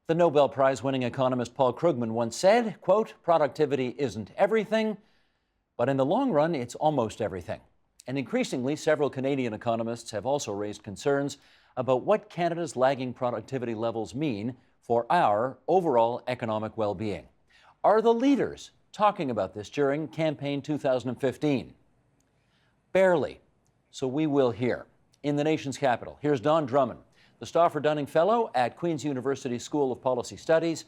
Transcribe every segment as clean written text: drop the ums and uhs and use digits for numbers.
The Nobel Prize-winning economist Paul Krugman once said, quote, "Productivity isn't everything, but in the long run, it's almost everything." And increasingly, several Canadian economists have also raised concerns about what Canada's lagging productivity levels mean for our overall economic well-being. Are the leaders talking about this during campaign 2015? Barely. So we will hear. In the nation's capital, here's Don Drummond, the Stauffer Dunning Fellow at Queen's University School of Policy Studies,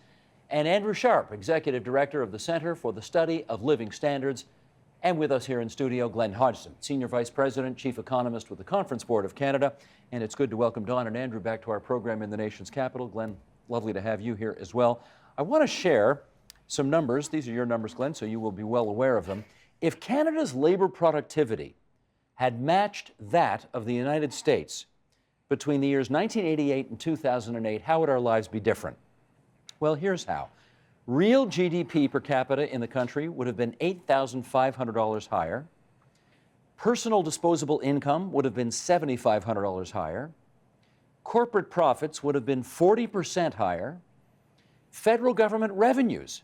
and Andrew Sharp, Executive Director of the Centre for the Study of Living Standards. And with us here in studio, Glenn Hodgson, Senior Vice President, Chief Economist with the Conference Board of Canada. And it's good to welcome Don and Andrew back to our program in the nation's capital. Glenn, lovely to have you here as well. I want to share some numbers. These are your numbers, Glenn, so you will be well aware of them. If Canada's labor productivity had matched that of the United States between the years 1988 and 2008, how would our lives be different? Well, here's how. Real GDP per capita in the country would have been $8,500 higher. Personal disposable income would have been $7,500 higher. Corporate profits would have been 40% higher. Federal government revenues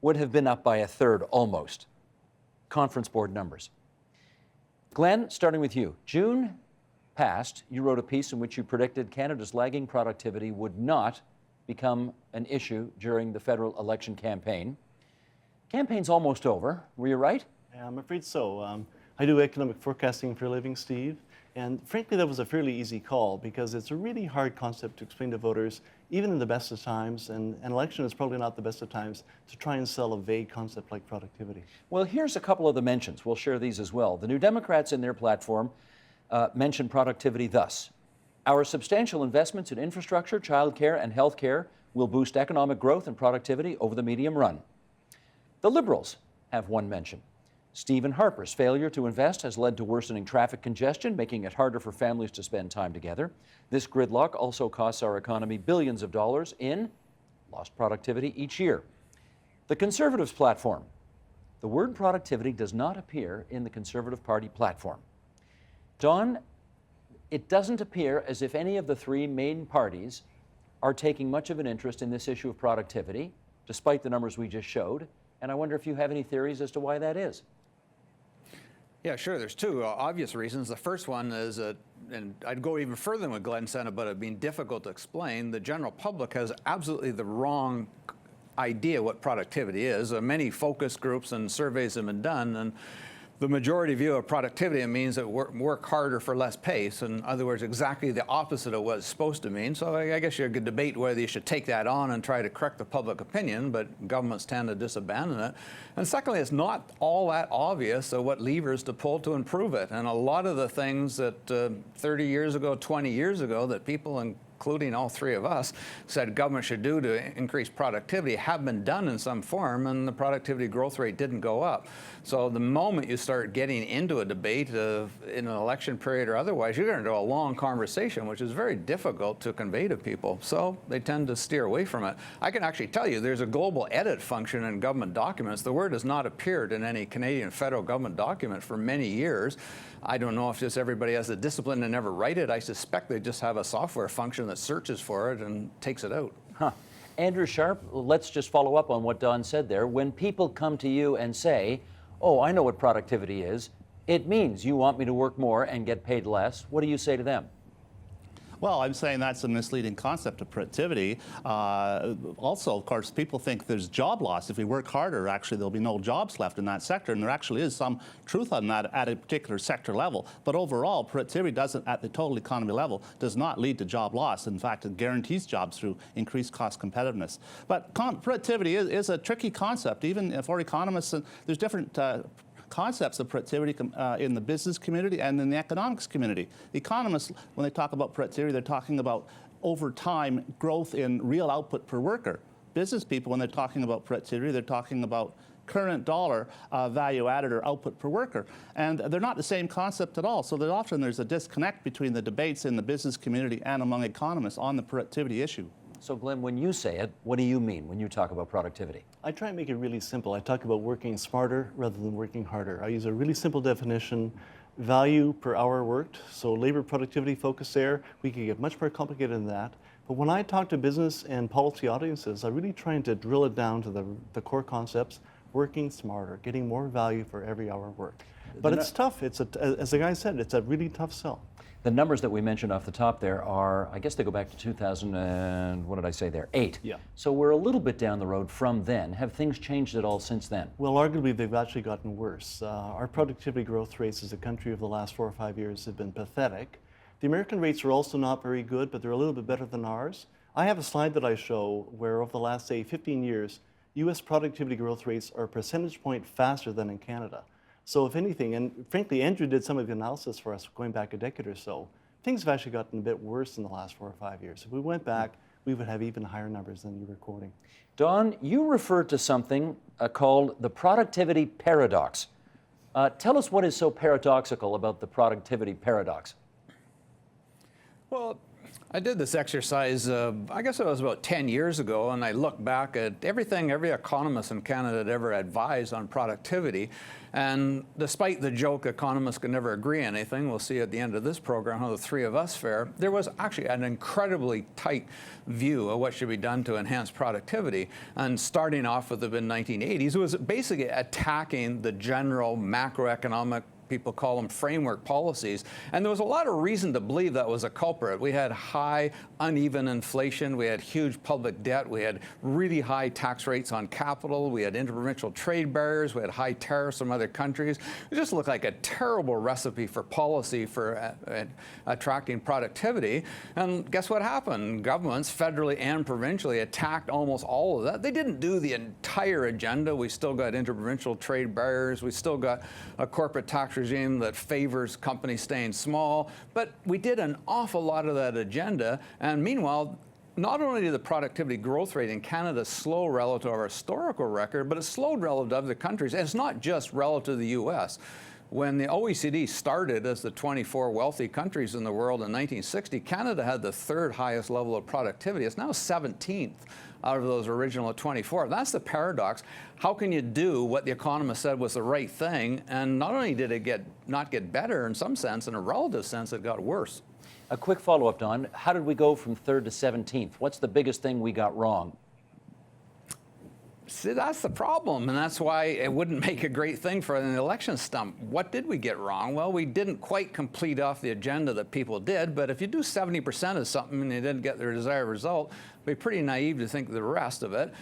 would have been up by a third almost. Conference Board numbers. Glenn, starting with you. June past, you wrote a piece in which you predicted Canada's lagging productivity would not become an issue during the federal election campaign. Campaign's almost over. Were you right? Yeah, I'm afraid so. I do economic forecasting for a living, Steve, and frankly that was a fairly easy call because it's a really hard concept to explain to voters, even in the best of times, and an election is probably not the best of times, to try and sell a vague concept like productivity. Well, here's a couple of the mentions. We'll share these as well. The New Democrats in their platform mention productivity thus: "Our substantial investments in infrastructure, childcare, and healthcare will boost economic growth and productivity over the medium run." The Liberals have one mention: "Stephen Harper's failure to invest has led to worsening traffic congestion, making it harder for families to spend time together. This gridlock also costs our economy billions of dollars in lost productivity each year." The Conservatives' platform. The word productivity does not appear in the Conservative Party platform. Don, it doesn't appear as if any of the three main parties are taking much of an interest in this issue of productivity, despite the numbers we just showed. And I wonder if you have any theories as to why that is. Yeah, sure. There's two obvious reasons. The first one is, and I'd go even further than what Glenn said about it being difficult to explain. The general public has absolutely the wrong idea what productivity is. Many focus groups and surveys have been done, and the majority view of productivity means that work harder for less pay. So in other words, exactly the opposite of what it's supposed to mean. So I guess you could debate whether you should take that on and try to correct the public opinion, but governments tend to just abandon it. And secondly, it's not all that obvious what levers to pull to improve it. And a lot of the things that 30 years ago, 20 years ago, that people, including all three of us, said government should do to increase productivity have been done in some form, and the productivity growth rate didn't go up. So the moment you start getting into a debate in an election period or otherwise, you're going to do a long conversation, which is very difficult to convey to people. So they tend to steer away from it. I can actually tell you there's a global edit function in government documents. The word has not appeared in any Canadian federal government document for many years. I don't know if just everybody has the discipline to never write it. I suspect they just have a software function that searches for it and takes it out. Huh. Andrew Sharp, let's just follow up on what Don said there. When people come to you and say, "Oh, I know what productivity is. It means you want me to work more and get paid less," what do you say to them? Well, I'm saying that's a misleading concept of productivity. Also, of course, people think there's job loss. If we work harder, actually, there'll be no jobs left in that sector, and there actually is some truth on that at a particular sector level. But overall, productivity doesn't, at the total economy level, does not lead to job loss. In fact, it guarantees jobs through increased cost competitiveness. But productivity is a tricky concept, even for economists. And there's different concepts of productivity in the business community and in the economics community. The economists, when they talk about productivity, they're talking about over time growth in real output per worker. Business people, when they're talking about productivity, they're talking about current dollar value added or output per worker. And they're not the same concept at all. So that often there's a disconnect between the debates in the business community and among economists on the productivity issue. So, Glenn, when you say it, what do you mean when you talk about productivity? I try and make it really simple. I talk about working smarter rather than working harder. I use a really simple definition: value per hour worked. So labor productivity focus there. We could get much more complicated than that. But when I talk to business and policy audiences, I'm really trying to drill it down to the core concepts: working smarter, getting more value for every hour of work. But it's tough. As the guy said, it's a really tough sell. The numbers that we mentioned off the top there are, I guess they go back to 2000 and, what did I say there, 8. Yeah. So we're a little bit down the road from then. Have things changed at all since then? Well, arguably, they've actually gotten worse. Our productivity growth rates as a country over the last 4 or 5 years have been pathetic. The American rates are also not very good, but they're a little bit better than ours. I have a slide that I show where over the last, say, 15 years, U.S. productivity growth rates are a percentage point faster than in Canada. So if anything, and frankly, Andrew did some of the analysis for us going back a decade or so, things have actually gotten a bit worse in the last 4 or 5 years. If we went back, we would have even higher numbers than you were quoting. Don, you referred to something called the productivity paradox. Tell us what is so paradoxical about the productivity paradox. Well, I did this exercise, I guess it was about 10 years ago, and I looked back at everything every economist in Canada had ever advised on productivity. And despite the joke economists can never agree on anything, we'll see at the end of this program how the three of us fare, there was actually an incredibly tight view of what should be done to enhance productivity. And starting off with the mid-1980s, it was basically attacking the general macroeconomic, people call them framework policies. And there was a lot of reason to believe that was a culprit. We had high, uneven inflation. We had huge public debt. We had really high tax rates on capital. We had interprovincial trade barriers. We had high tariffs from other countries. It just looked like a terrible recipe for policy for attracting productivity. And guess what happened? Governments, federally and provincially, attacked almost all of that. They didn't do the entire agenda. We still got interprovincial trade barriers. We still got a corporate tax regime that favors companies staying small, but we did an awful lot of that agenda. And meanwhile, not only did the productivity growth rate in Canada slow relative to our historical record, but it slowed relative to other countries. And it's not just relative to the U.S. When the OECD started as the 24 wealthy countries in the world in 1960, Canada had the third highest level of productivity. It's now 17th out of those original 24. That's the paradox. How can you do what the economist said was the right thing, and not only did it not get better in some sense, in a relative sense, it got worse. A quick follow-up, Don. How did we go from 3rd to 17th? What's the biggest thing we got wrong? See, that's the problem, and that's why it wouldn't make a great thing for an election stump. What did we get wrong? Well, we didn't quite complete off the agenda that people did, but if you do 70% of something and you didn't get the desired result, it'd be pretty naive to think the rest of it.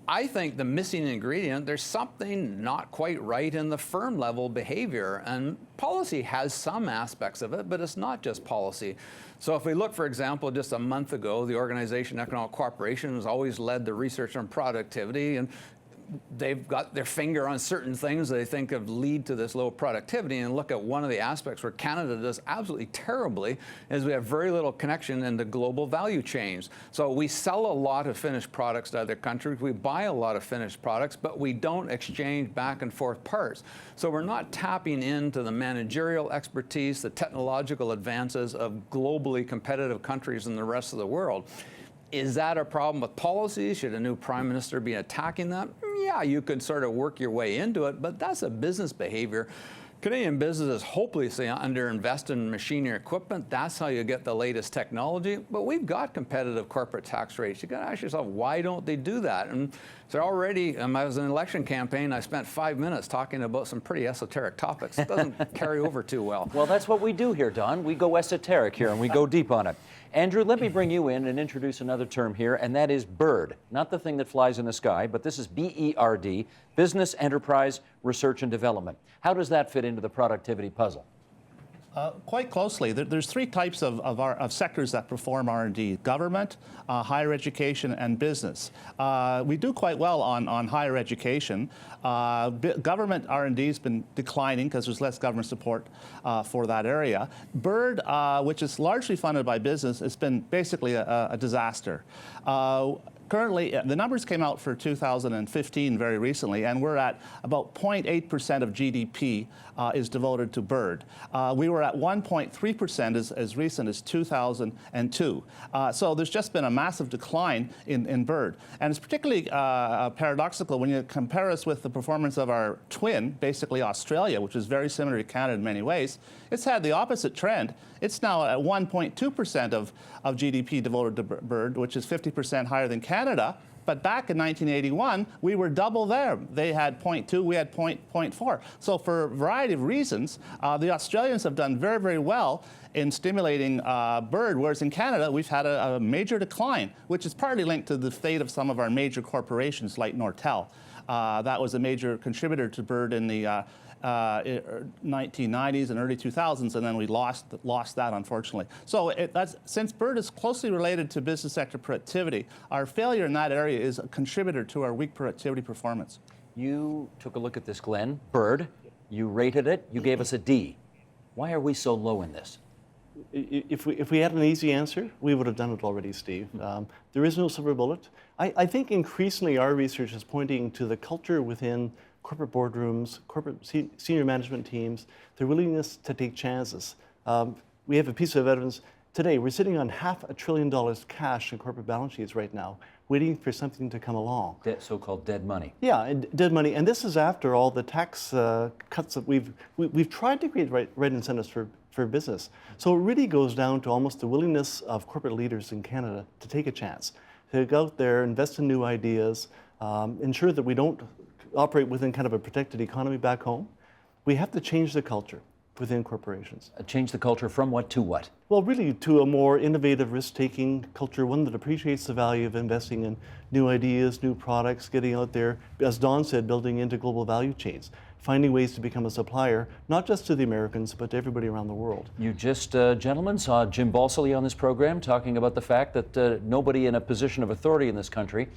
I think the missing ingredient, there's something not quite right in the firm level behavior, and policy has some aspects of it, but it's not just policy. So if we look, for example, just a month ago, the Organization of Economic Cooperation has always led the research on productivity, and they've got their finger on certain things they think of lead to this low productivity. And look at one of the aspects where Canada does absolutely terribly is we have very little connection in the global value chains. So we sell a lot of finished products to other countries. We buy a lot of finished products, but we don't exchange back and forth parts. So we're not tapping into the managerial expertise, the technological advances of globally competitive countries in the rest of the world. Is that a problem with policy? Should a new prime minister be attacking that? Yeah, you could sort of work your way into it, but that's a business behavior. Canadian businesses hopelessly underinvest in machinery equipment. That's how you get the latest technology. But we've got competitive corporate tax rates. You got to ask yourself, why don't they do that? And so already, I was in an election campaign. I spent 5 minutes talking about some pretty esoteric topics. It doesn't carry over too well. Well, that's what we do here, Don. We go esoteric here and we go deep on it. Andrew, let me bring you in and introduce another term here, and that is BIRD. Not the thing that flies in the sky, but this is BERD, Business, Enterprise, Research and Development. How does that fit into the productivity puzzle? Quite closely. There's three types of sectors that perform R&D: government, higher education, and business. We do quite well on higher education. Government R&D has been declining because there's less government support for that area. BIRD, which is largely funded by business, has been basically a disaster. Currently, the numbers came out for 2015 very recently, and we're at about 0.8% of GDP is devoted to bird. We were at 1.3% as recent as 2002. So there's just been a massive decline in bird. And it's particularly paradoxical when you compare us with the performance of our twin, basically Australia, which is very similar to Canada in many ways. It's had the opposite trend. It's now at 1.2% of GDP devoted to bird, which is 50% higher than Canada. But back in 1981, we were double there. They had 0.2, we had 0.4. So for a variety of reasons, the Australians have done very, very well in stimulating bird, whereas in Canada, we've had a major decline, which is partly linked to the fate of some of our major corporations like Nortel. That was a major contributor to bird in the 1990s and early 2000s, and then we lost that, unfortunately. So since bird is closely related to business sector productivity, our failure in that area is a contributor to our weak productivity performance. You took a look at this, Glenn. Bird, you rated it, you gave us a D. Why are we so low in this? If we had an easy answer, we would have done it already, Steve. There is no silver bullet. I think increasingly our research is pointing to the culture within corporate boardrooms, corporate senior management teams, their willingness to take chances. We have a piece of evidence today. We're sitting on $500 billion cash in corporate balance sheets right now, waiting for something to come along. So-called dead money. Yeah, and dead money. And this is after all the tax cuts that we've tried to create right incentives for business. So it really goes down to almost the willingness of corporate leaders in Canada to take a chance, to go out there, invest in new ideas, ensure that we don't operate within kind of a protected economy back home. We have to change the culture within corporations. Change the culture from what to what? Well, really to a more innovative, risk-taking culture, one that appreciates the value of investing in new ideas, new products, getting out there, as Don said, building into global value chains, finding ways to become a supplier, not just to the Americans, but to everybody around the world. You just, gentlemen, saw Jim Balsillie on this program talking about the fact that nobody in a position of authority in this country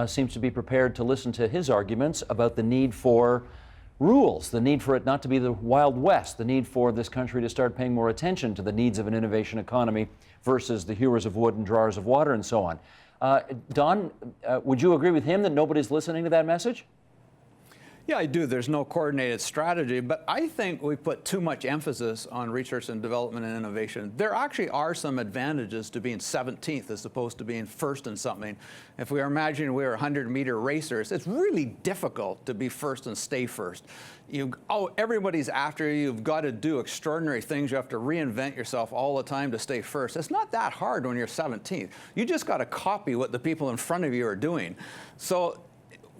seems to be prepared to listen to his arguments about the need for rules, the need for it not to be the Wild West, the need for this country to start paying more attention to the needs of an innovation economy versus the hewers of wood and drawers of water and so on. Don, would you agree with him that nobody's listening to that message? Yeah, I do. There's no coordinated strategy, but I think we put too much emphasis on research and development and innovation. There actually are some advantages to being 17th as opposed to being first in something. If we are imagining we were 100-meter racers, it's really difficult to be first and stay first. Everybody's after you. You've got to do extraordinary things. You have to reinvent yourself all the time to stay first. It's not that hard when you're 17th. You just got to copy what the people in front of you are doing. So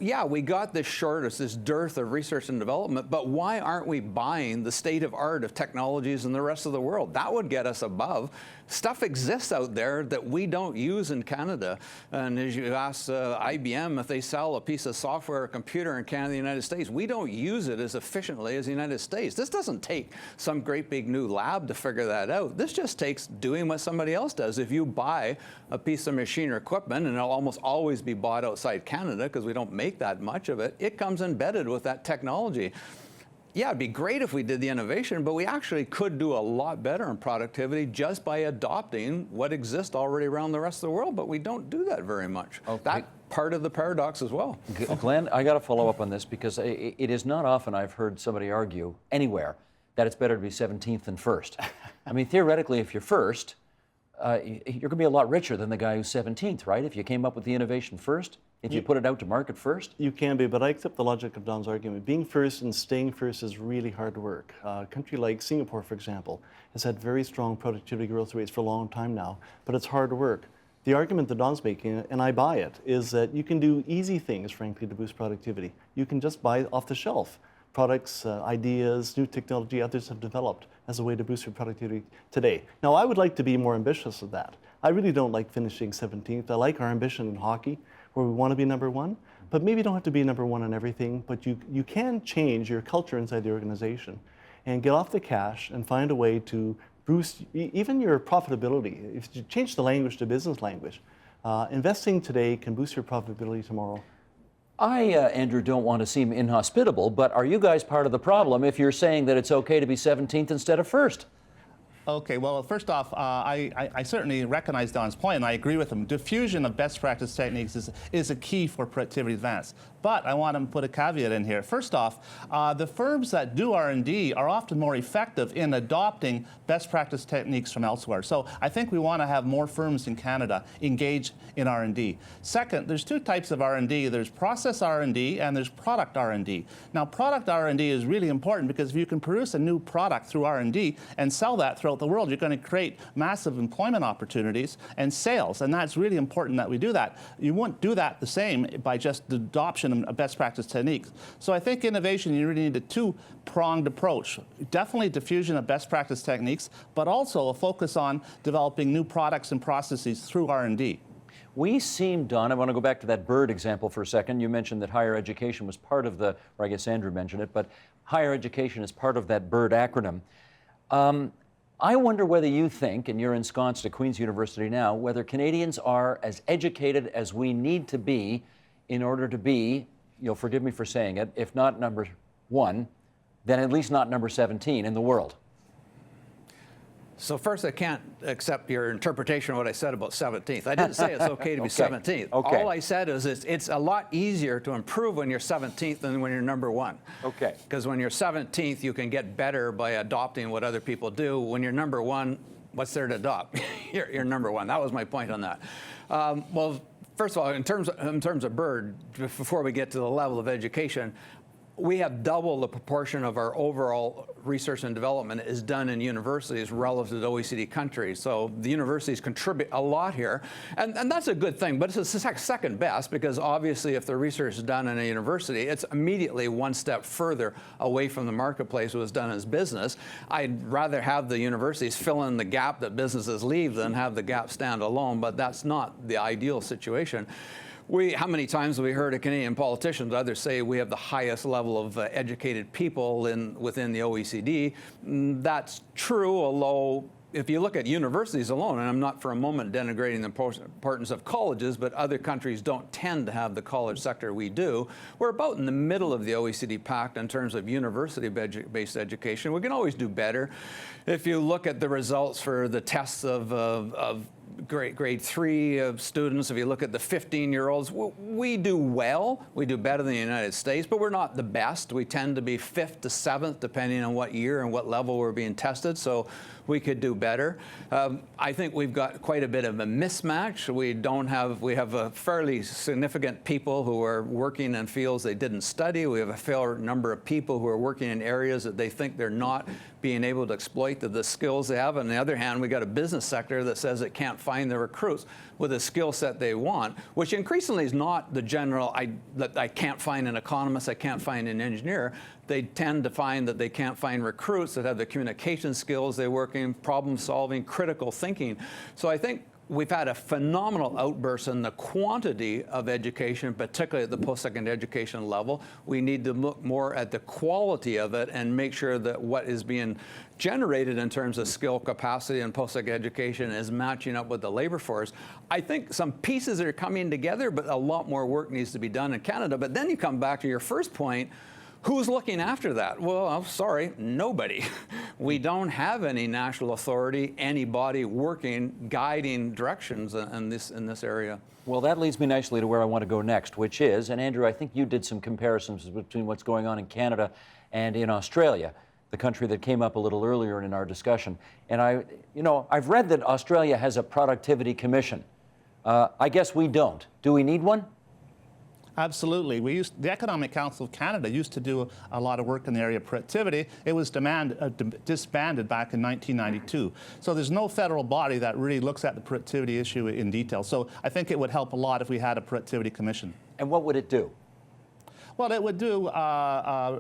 yeah, we got this shortage, this dearth of research and development, but why aren't we buying the state of art of technologies in the rest of the world? That would get us above. Stuff exists out there that we don't use in Canada. And as you ask IBM if they sell a piece of software or computer in Canada and the United States, we don't use it as efficiently as the United States. This doesn't take some great big new lab to figure that out. This just takes doing what somebody else does. If you buy a piece of machine or equipment, and it'll almost always be bought outside Canada because we don't make that much of it, it comes embedded with that technology. Yeah, it'd be great if we did the innovation, but we actually could do a lot better in productivity just by adopting what exists already around the rest of the world, but we don't do that very much. Okay. That's part of the paradox as well. Glenn, I got to follow up on this because it is not often I've heard somebody argue anywhere that it's better to be 17th than first. I mean, theoretically, if you're first, you're going to be a lot richer than the guy who's 17th, right? If you came up with the innovation first, if you put it out to market first? You can be, but I accept the logic of Don's argument. Being first and staying first is really hard work. A country like Singapore, for example, has had very strong productivity growth rates for a long time now, but it's hard work. The argument that Don's making, and I buy it, is that you can do easy things, frankly, to boost productivity. You can just buy off the shelf products, ideas, new technology others have developed as a way to boost your productivity today. Now, I would like to be more ambitious than that. I really don't like finishing 17th. I like our ambition in hockey, where we want to be number one, but maybe you don't have to be number one on everything, but you can change your culture inside the organization and get off the cash and find a way to boost even your profitability. If you change the language to business language, investing today can boost your profitability tomorrow. I, Andrew, don't want to seem inhospitable, but are you guys part of the problem if you're saying that it's okay to be 17th instead of first? Okay, well, first off, I certainly recognize Don's point, and I agree with him. Diffusion of best practice techniques is a key for productivity advance. But I want to put a caveat in here. First off, the firms that do R&D are often more effective in adopting best practice techniques from elsewhere. So I think we want to have more firms in Canada engage in R&D. Second, there's two types of R&D. There's process R&D and there's product R&D. Now, product R&D is really important because if you can produce a new product through R&D and sell that throughout the world, you're going to create massive employment opportunities and sales, and that's really important that we do that. You won't do that the same by just the adoption of best practice techniques. So I think innovation, you really need a two-pronged approach. Definitely diffusion of best practice techniques, but also a focus on developing new products and processes through R&D. We seem, Don, I want to go back to that bird example for a second. You mentioned that higher education was part of the, or I guess Andrew mentioned it, but higher education is part of that bird acronym. I wonder whether you think, and you're ensconced at Queen's University now, whether Canadians are as educated as we need to be in order to be, you'll forgive me for saying it, if not number 1, then at least not number 17 in the world. So first, I can't accept your interpretation of what I said about 17th. I didn't say it's okay to be 17th. Okay. All I said is it's a lot easier to improve when you're 17th than when you're number 1. Okay. Because when you're 17th, you can get better by adopting what other people do. When you're number 1, what's there to adopt? you're number 1. That was my point on that. Well, first of all, in terms of bird, before we get to the level of education, we have double the proportion of our overall research and development is done in universities relative to OECD countries. So the universities contribute a lot here. And that's a good thing, but it's the second best because obviously if the research is done in a university, it's immediately one step further away from the marketplace was done as business. I'd rather have the universities fill in the gap that businesses leave than have the gap stand alone, but that's not the ideal situation. How many times have we heard of Canadian politicians, others say we have the highest level of educated people within the OECD? That's true, although if you look at universities alone, and I'm not for a moment denigrating the importance of colleges, but other countries don't tend to have the college sector we do. We're about in the middle of the OECD pact in terms of university-based education. We can always do better. If you look at the results for the tests of grade 3 of students, if you look at the 15-year-olds, we do well. We do better than the United States, but we're not the best. We tend to be 5th to 7th, depending on what year and what level we're being tested, so we could do better. I think we've got quite a bit of a mismatch. We have a fairly significant people who are working in fields they didn't study. We have a fair number of people who are working in areas that they think they're not being able to exploit the skills they have. On the other hand, we got a business sector that says it can't find the recruits with a skill set they want, which increasingly is not the general, I can't find an economist, I can't find an engineer. They tend to find that they can't find recruits that have the communication skills they work in, problem solving, critical thinking. So I think we've had a phenomenal outburst in the quantity of education, particularly at the post-secondary education level. We need to look more at the quality of it and make sure that what is being generated in terms of skill capacity and post-secondary education is matching up with the labor force. I think some pieces are coming together, but a lot more work needs to be done in Canada. But then you come back to your first point, who's looking after that? Well, I'm sorry, nobody. We don't have any national authority, anybody working, guiding directions in this area. Well, that leads me nicely to where I want to go next, which is, and Andrew, I think you did some comparisons between what's going on in Canada and in Australia, the country that came up a little earlier in our discussion. And I've read that Australia has a productivity commission. I guess we don't. Do we need one? Absolutely. The Economic Council of Canada used to do a lot of work in the area of productivity. It was disbanded back in 1992. So there's no federal body that really looks at the productivity issue in detail. So I think it would help a lot if we had a productivity commission. And what would it do? Well, it would do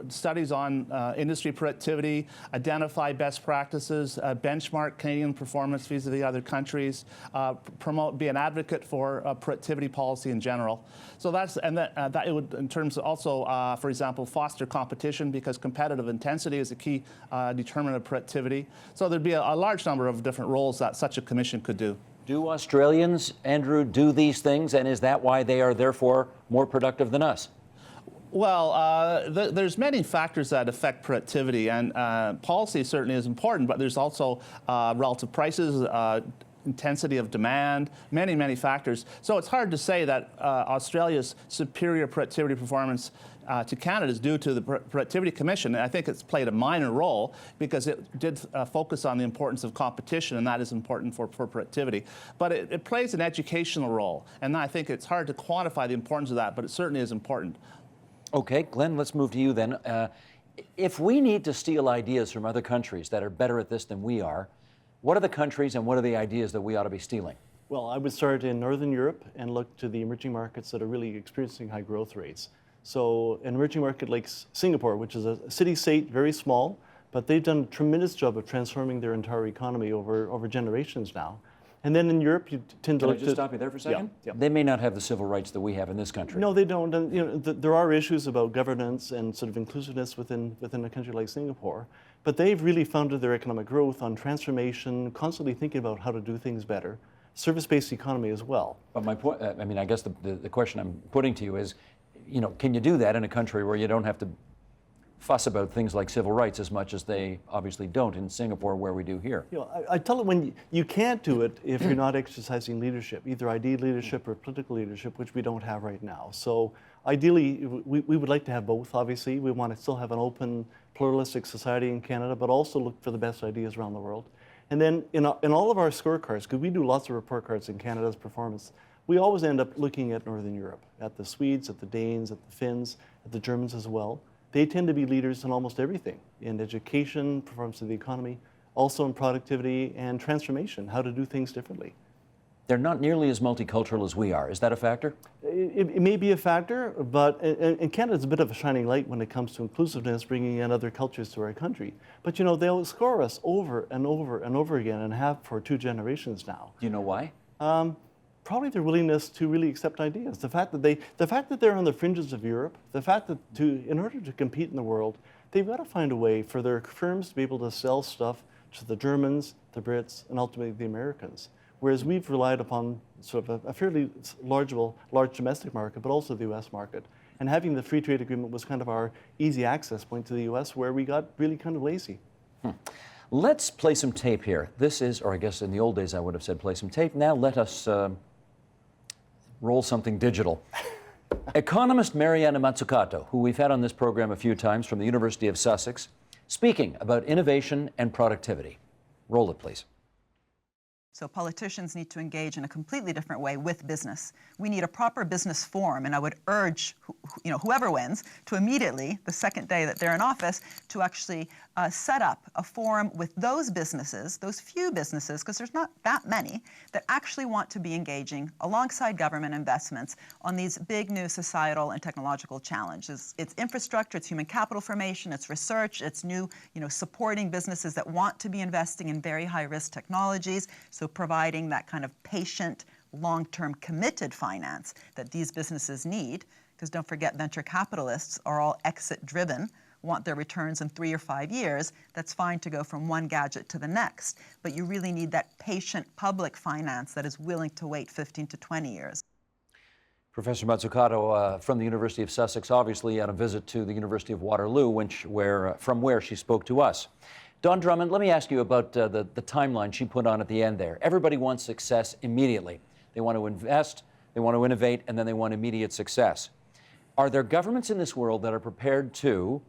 studies on industry productivity, identify best practices, benchmark Canadian performance vis-a-vis other countries, be an advocate for productivity policy in general. So that it would, in terms of also, for example, foster competition because competitive intensity is a key determinant of productivity. So there'd be a large number of different roles that such a commission could do. Do Australians, Andrew, do these things, and is that why they are therefore more productive than us? Well, there's many factors that affect productivity, and policy certainly is important, but there's also relative prices, intensity of demand, many, many factors. So it's hard to say that Australia's superior productivity performance to Canada is due to the Productivity Commission. And I think it's played a minor role because it did focus on the importance of competition, and that is important for productivity. But it plays an educational role, and I think it's hard to quantify the importance of that, but it certainly is important. Okay, Glenn, let's move to you then. If we need to steal ideas from other countries that are better at this than we are, what are the countries and what are the ideas that we ought to be stealing? Well, I would start in Northern Europe and look to the emerging markets that are really experiencing high growth rates. So an emerging market like Singapore, which is a city-state, very small, but they've done a tremendous job of transforming their entire economy over generations now. And then in Europe, you tend to Can I look just stop you there for a second? Yeah. They may not have the civil rights that we have in this country. No, they don't. And you know, there are issues about governance and sort of inclusiveness within a country like Singapore. But they've really founded their economic growth on transformation, constantly thinking about how to do things better, service-based economy as well. But my point, I mean, I guess the question I'm putting to you is, you know, can you do that in a country where you don't have to fuss about things like civil rights as much as they obviously don't in Singapore, where we do here? You know, I tell them when you can't do it if you're not exercising leadership, either ID leadership or political leadership, which we don't have right now. So ideally, we would like to have both, obviously. We want to still have an open, pluralistic society in Canada, but also look for the best ideas around the world. And then in all of our scorecards, because we do lots of report cards in Canada's performance, we always end up looking at Northern Europe, at the Swedes, at the Danes, at the Finns, at the Germans as well. They tend to be leaders in almost everything, in education, performance of the economy, also in productivity and transformation, how to do things differently. They're not nearly as multicultural as we are. Is that a factor? It may be a factor, but and Canada's a bit of a shining light when it comes to inclusiveness, bringing in other cultures to our country. But you know, they'll score us over and over and over again, and have for 2 generations now. Do you know why? Probably their willingness to really accept ideas. The fact that they're on the fringes of Europe, the fact that in order to compete in the world, they've got to find a way for their firms to be able to sell stuff to the Germans, the Brits, and ultimately the Americans. Whereas we've relied upon sort of a fairly large domestic market, but also the U.S. market. And having the free trade agreement was kind of our easy access point to the U.S., where we got really kind of lazy. Let's play some tape here. This is, or I guess in the old days I would have said play some tape. Now let us roll something digital. Economist Mariana Mazzucato, who we've had on this program a few times from the University of Sussex, speaking about innovation and productivity. Roll it, please. So politicians need to engage in a completely different way with business. We need a proper business forum, and I would urge whoever wins to immediately, the second day that they're in office, to actually set up a forum with those businesses, those few businesses, because there's not that many, that actually want to be engaging alongside government investments on these big new societal and technological challenges. It's infrastructure, it's human capital formation, it's research, it's new, supporting businesses that want to be investing in very high-risk technologies. So providing that kind of patient, long-term committed finance that these businesses need, because don't forget, venture capitalists are all exit-driven, want their returns in 3 or 5 years. That's fine to go from one gadget to the next, but you really need that patient public finance that is willing to wait 15 to 20 years. Professor Mazzucato from the University of Sussex, obviously on a visit to the University of Waterloo, from where she spoke to us. Don Drummond, let me ask you about the timeline she put on at the end there. Everybody wants success immediately. They want to invest, they want to innovate, and then they want immediate success. Are there governments in this world that are prepared to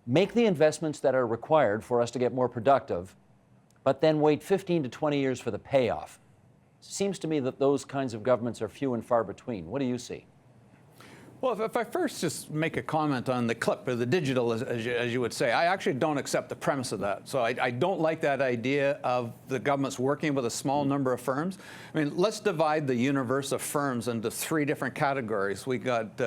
make the investments that are required for us to get more productive, but then wait 15 to 20 years for the payoff? Seems to me that those kinds of governments are few and far between. What do you see? Well, if I first just make a comment on the clip, or the digital, as you would say, I actually don't accept the premise of that. So I don't like that idea of the government's working with a small number of firms. I mean, let's divide the universe of firms into 3 different categories. We got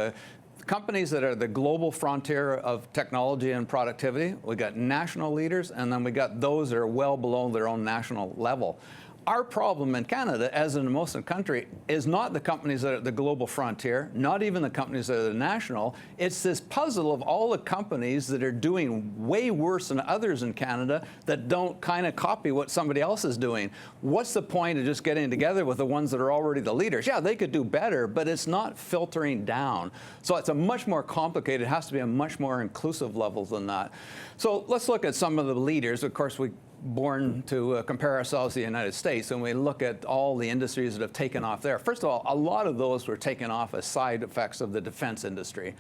companies that are the global frontier of technology and productivity. We got national leaders, and then we got those that are well below their own national level. Our problem in Canada, as in most of the country, is not the companies that are at the global frontier, not even the companies that are the national. It's this puzzle of all the companies that are doing way worse than others in Canada that don't kind of copy what somebody else is doing. What's the point of just getting together with the ones that are already the leaders? Yeah, they could do better, but it's not filtering down. So it's a much more complicated, it has to be a much more inclusive level than that. So let's look at some of the leaders. Of course, we're born to compare ourselves to the United States, and we look at all the industries that have taken off there. First of all, a lot of those were taken off as side effects of the defense industry.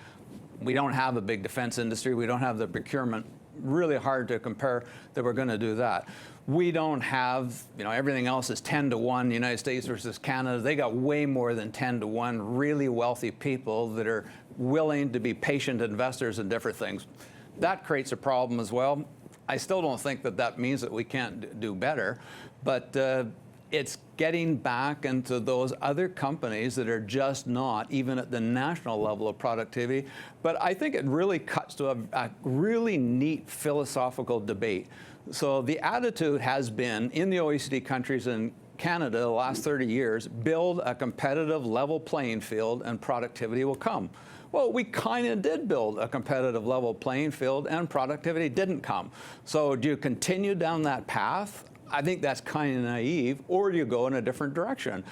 We don't have a big defense industry. We don't have the procurement. Really hard to compare that we're going to do that. We don't have, everything else is 10 to 1, the United States versus Canada. They got way more than 10 to 1 really wealthy people that are willing to be patient investors in different things. That creates a problem as well. I still don't think that that means that we can't do better, but it's getting back into those other companies that are just not even at the national level of productivity. But I think it really cuts to a really neat philosophical debate. So the attitude has been in the OECD countries and Canada the last 30 years, build a competitive level playing field and productivity will come. Well, we kind of did build a competitive level playing field and productivity didn't come. So do you continue down that path? I think that's kind of naive, or do you go in a different direction?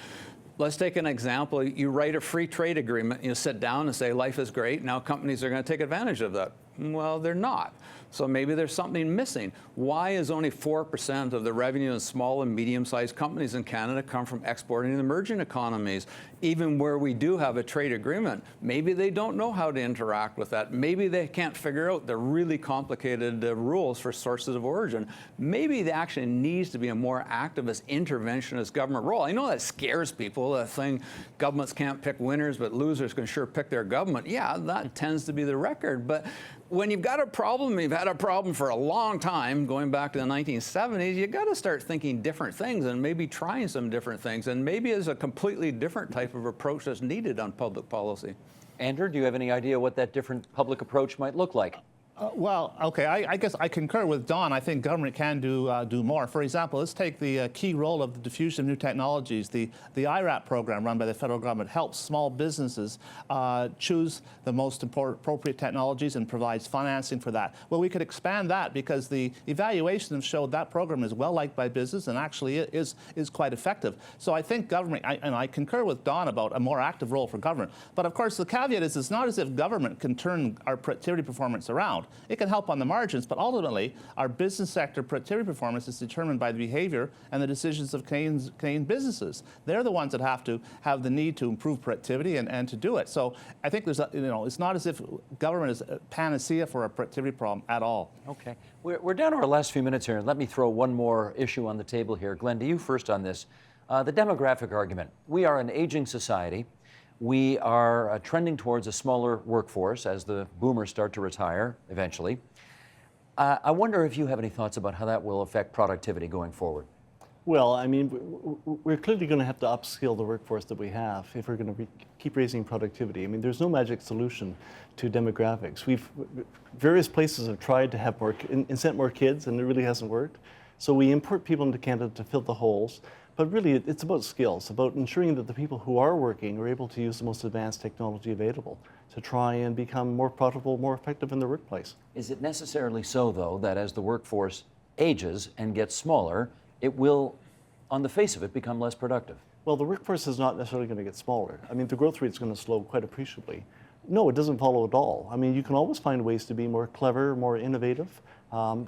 Let's take an example. You write a free trade agreement, you sit down and say life is great, now companies are going to take advantage of that. Well, they're not. So maybe there's something missing. Why is only 4% of the revenue in small and medium-sized companies in Canada come from exporting to emerging economies? Even where we do have a trade agreement, maybe they don't know how to interact with that. Maybe they can't figure out the really complicated rules for sources of origin. Maybe there actually needs to be a more activist, interventionist government role. I know that scares people, that thing, governments can't pick winners, but losers can sure pick their government. Yeah, that tends to be the record. But when you've got a problem, you've had a problem for a long time, going back to the 1970s, you got to start thinking different things and maybe trying some different things. And maybe there's a completely different type of approach that's needed on public policy. Andrew, do you have any idea what that different public approach might look like? Well, okay, I guess I concur with Don. I think government can do more. For example, let's take the key role of the diffusion of new technologies. The IRAP program run by the federal government helps small businesses choose the most appropriate technologies and provides financing for that. Well, we could expand that because the evaluations showed that program is well liked by business and actually is quite effective. So I think government, and I concur with Don about a more active role for government. But of course, the caveat is it's not as if government can turn our productivity performance around. It can help on the margins, but ultimately, our business sector productivity performance is determined by the behavior and the decisions of Canadian businesses. They're the ones that have to have the need to improve productivity and to do it. So I think there's, it's not as if government is a panacea for a productivity problem at all. Okay. We're down to our last few minutes here, and let me throw one more issue on the table here. Glenn, to you first on this. The demographic argument. We are an aging society. We are trending towards a smaller workforce as the boomers start to retire eventually. I wonder if you have any thoughts about how that will affect productivity going forward. Well, I mean, we're clearly going to have to upskill the workforce that we have if we're going to keep raising productivity. I mean, there's no magic solution to demographics. Various places have tried to have incent more kids, and it really hasn't worked. So we import people into Canada to fill the holes. But really, it's about skills, about ensuring that the people who are working are able to use the most advanced technology available to try and become more profitable, more effective in their workplace. Is it necessarily so, though, that as the workforce ages and gets smaller, it will, on the face of it, become less productive? Well, the workforce is not necessarily going to get smaller. I mean, the growth rate is going to slow quite appreciably. No, it doesn't follow at all. I mean, you can always find ways to be more clever, more innovative,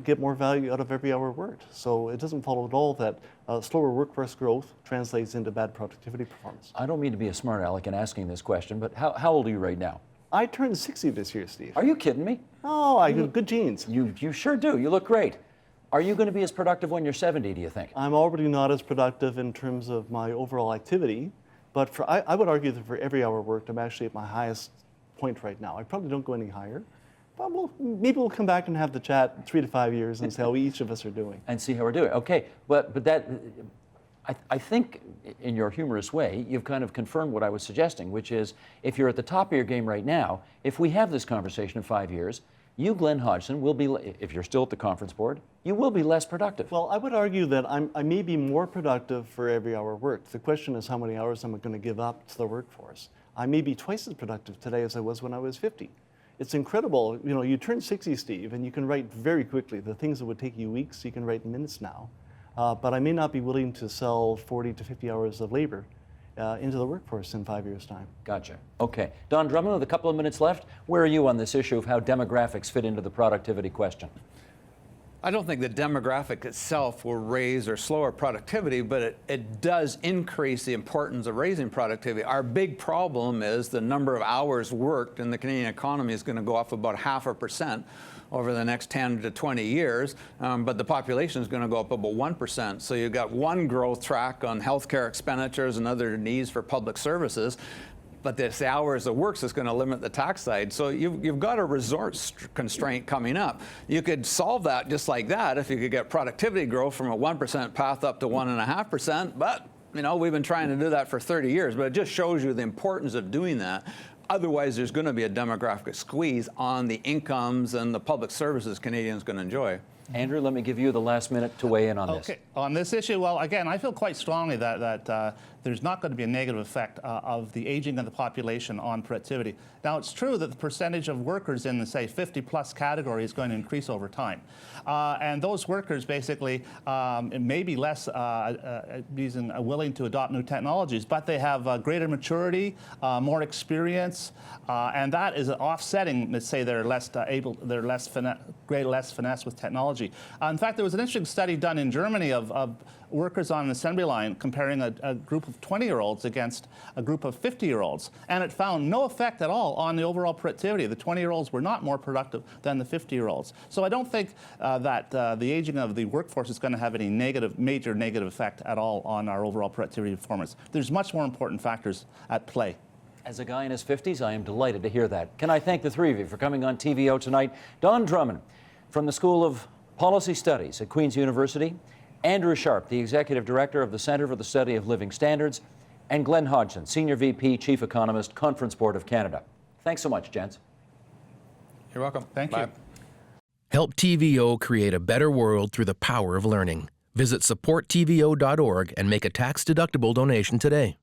get more value out of every hour worked. So it doesn't follow at all that slower workforce growth translates into bad productivity performance. I don't mean to be a smart aleck in asking this question, but how old are you right now? I turned 60 this year, Steve. Are you kidding me? Oh, I got good genes. You sure do. You look great. Are you going to be as productive when you're 70, do you think? I'm already not as productive in terms of my overall activity, but I would argue that for every hour worked, I'm actually at my highest point right now. I probably don't go any higher. But maybe we'll come back and have the chat in 3 to 5 years and see how each of us are doing. And see how we're doing. Okay, but that, I think in your humorous way, you've kind of confirmed what I was suggesting, which is if you're at the top of your game right now, if we have this conversation in 5 years, you, Glenn Hodgson, will be, if you're still at the conference board, you will be less productive. Well, I would argue that I may be more productive for every hour worked. The question is how many hours am I going to give up to the workforce? I may be twice as productive today as I was when I was 50. It's incredible. You know, you turn 60, Steve, and you can write very quickly. The things that would take you weeks, you can write in minutes now. But I may not be willing to sell 40 to 50 hours of labor into the workforce in 5 years' time. Gotcha. Okay. Don Drummond, with a couple of minutes left, where are you on this issue of how demographics fit into the productivity question? I don't think the demographic itself will raise or slow our productivity, but it does increase the importance of raising productivity. Our big problem is the number of hours worked in the Canadian economy is going to go up about 0.5% over the next 10 to 20 years, but the population is going to go up about 1%. So you've got one growth track on healthcare expenditures and other needs for public services, but the hours of works is going to limit the tax side. So you've got a resource constraint coming up. You could solve that just like that if you could get productivity growth from a 1% path up to 1.5%, but you know, we've been trying to do that for 30 years, but it just shows you the importance of doing that. Otherwise, there's going to be a demographic squeeze on the incomes and the public services Canadians going to enjoy. Andrew, let me give you the last minute to weigh in on this. Okay, on this issue, well, again, I feel quite strongly that there's not going to be a negative effect of the aging of the population on productivity. Now, it's true that the percentage of workers in the, say, 50-plus category is going to increase over time. And those workers basically may be less willing to adopt new technologies, but they have greater maturity, more experience, and that is offsetting, let's say, they're less finesse with technology. In fact, there was an interesting study done in Germany of workers on an assembly line comparing a group of 20-year-olds against a group of 50-year-olds, and it found no effect at all on the overall productivity. The 20-year-olds were not more productive than the 50-year-olds. So I don't think that the aging of the workforce is going to have any major negative effect at all on our overall productivity performance. There's much more important factors at play. As a guy in his 50s, I am delighted to hear that. Can I thank the three of you for coming on TVO tonight? Don Drummond from the School of Policy Studies at Queen's University, Andrew Sharp, the Executive Director of the Centre for the Study of Living Standards, and Glenn Hodgson, Senior VP, Chief Economist, Conference Board of Canada. Thanks so much, gents. You're welcome. Thank Bye. you. Help TVO create a better world through the power of learning. Visit supporttvo.org and make a tax-deductible donation today.